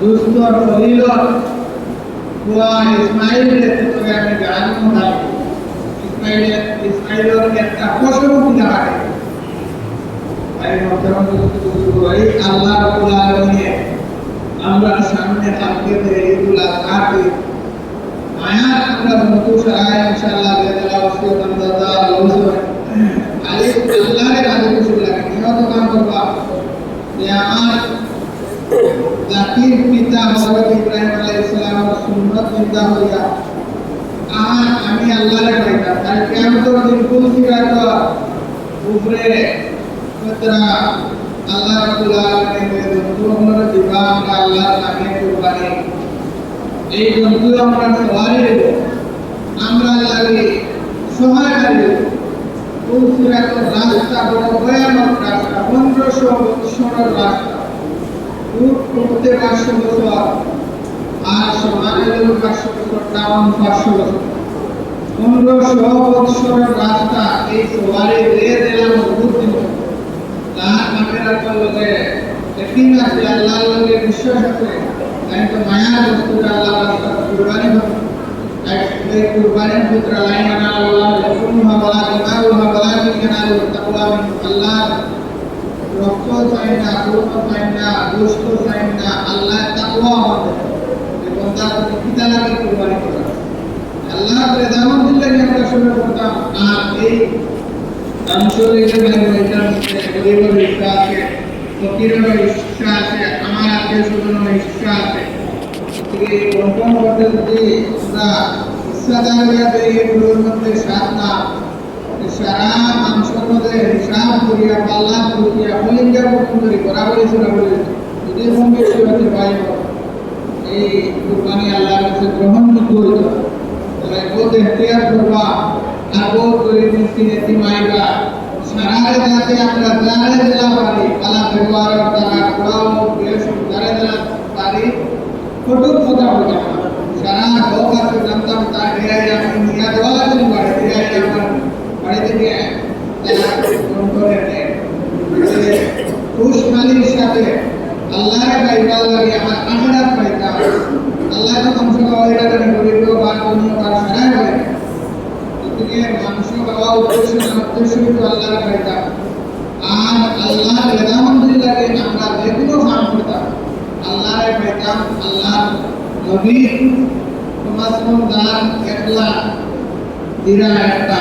দুস্তর ফজিলত হুয়া ইসমাঈলের ক্ষেত্রে আমি জানবো না ইসমাঈলের একটা পশুমুখী দাঁড়ায় ভাই মোহতারাম ভাই আল্লাহ রাব্বুল আলামিন আমরা সামনে থাকতে এগুলা কাটি আয়াত আমরা মতো সারা ইনশাআল্লাহ বেদলা ওসিয়ত দাদা লওসো আলী আল্লাহর কাছে কিছু লাগে নিয়ত কাম করবা যে আমার জাতির পিতা হযরত ইব্রাহিম আলাইহিস সালামের সুন্নাত চিন্তা হইয়া আর আমি আল্লাহর কইতা তাই কিয়ামতের দিন কোন সিরাত উপরে কতরা আল্লাহ রাব্বুল আলামিনের দরবারে দিবা আমরা আল্লাহর নামে কুরবানি এই জন্তু আমরা সবাই দেব আমরা আল্লাহকে সহায় করব কোন সিরাত রাস্তা বড় ভয়ানক রাস্তা 1500 বছরের রাস্তা করতে 500 বছর আর সমাজের 500 বছর ডাউন 500 বছর 1500 বছরের রাস্তা এই সবাই দিয়ে দিলাম বুদ্ধি তার কামেরা করলো যে একদিন আছে আল্লাহর লগে বিশ্বাস আছে তাই তো মায়ার বস্তুটা আল্লাহ রাস্তা কুরবানি হবে এই কুরবানির পুত্র লাইনা আল্লাহ হুকুমহা ওয়ালা দিমাউহা ওয়ালাকিন ইয়ানালু তাকওয়া মিন আল্লাহ রক্ত চাই না রূপ চাই না গোশত চাই না আল্লাহ তাকওয়া হবে এই বান্দা কিতা লাগে কুরবানি করা আল্লাহ প্রধান দিলে আমরা শুরু করতাম আর এই অঞ্চলে এটা গরিবের ইচ্ছা আছে ফকিরের ইচ্ছা আছে আমার আত্মীয় স্বজনের ইচ্ছা আছে এই বন্টন করতে যদি আমরা ইচ্ছাদার এগুলোর মধ্যে সাত না সারা মানুষের মধ্যে হিসাব করিয়া পাল্লা করিয়া হলিঙ্গা বন্টন করি বরাবরই সরাবরি যদি সঙ্গে সেবাতে পাই এই কুরবানি আল্লাহর কাছে গ্রহণযোগ্য হইত তাহলে বহুত এখতিয়ার করবা আর বহুত গরিব মিসকিন এতিম আইবা সারা যাতে আমরা জানে দিলা পারি আল্লাহ ব্যবহার দ্বারা কোরআন বেশ জানে দিলা পারি কঠোর কথা বলতে সারা হোক আছে জানতাম তা দেয়াই আমি নিয়া দেওয়া লাগবে বাড়ি দেয়াই আমার বাড়িতে গিয়ে করে খুশহালির সাথে আল্লাহর বাইবাল লাগে আমার আখিরাত পাইতাম আল্লাহ তো কমসে কম এটা করে গরিব বা দুনিয়া বা সারা হয় এদিকে মানুষ বাবা উদ্দেশ্য তো আল্লাহর পাইতাম আর আল্লাহ আলহামদুলিল্লাহ আমরা যেগুলো কাম করতাম আল্লাহর পাইতাম আল্লাহ নবী সমাজম দান একলা দিরা একটা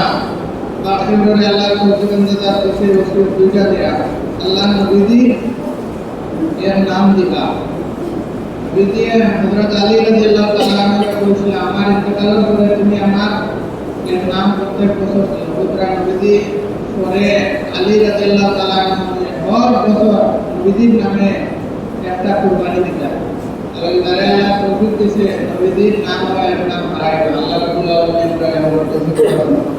বাকিরে আল্লাহ কোন দাদা বসে বসে দুইটা দেয়া আল্লাহ নবী এর নাম দিবা বিদিয়ে হযরত আলী রাদিয়াল্লাহু তাআলা আনহু বলেছিল আমার ইন্তকালের পরে তুমি আমার এর নাম প্রত্যেক বছর পুত্র নবী পরে আলী রাদিয়াল্লাহু তাআলা আনহু হর বছর নবীর নামে একটা কুরবানি দিতা আল্লাহ তাআলা তৌফিক দিয়েছে নবীর নাম হয় নাম হারায় আল্লাহ রাব্বুল আলামিন করে আমার তৌফিক দান করুন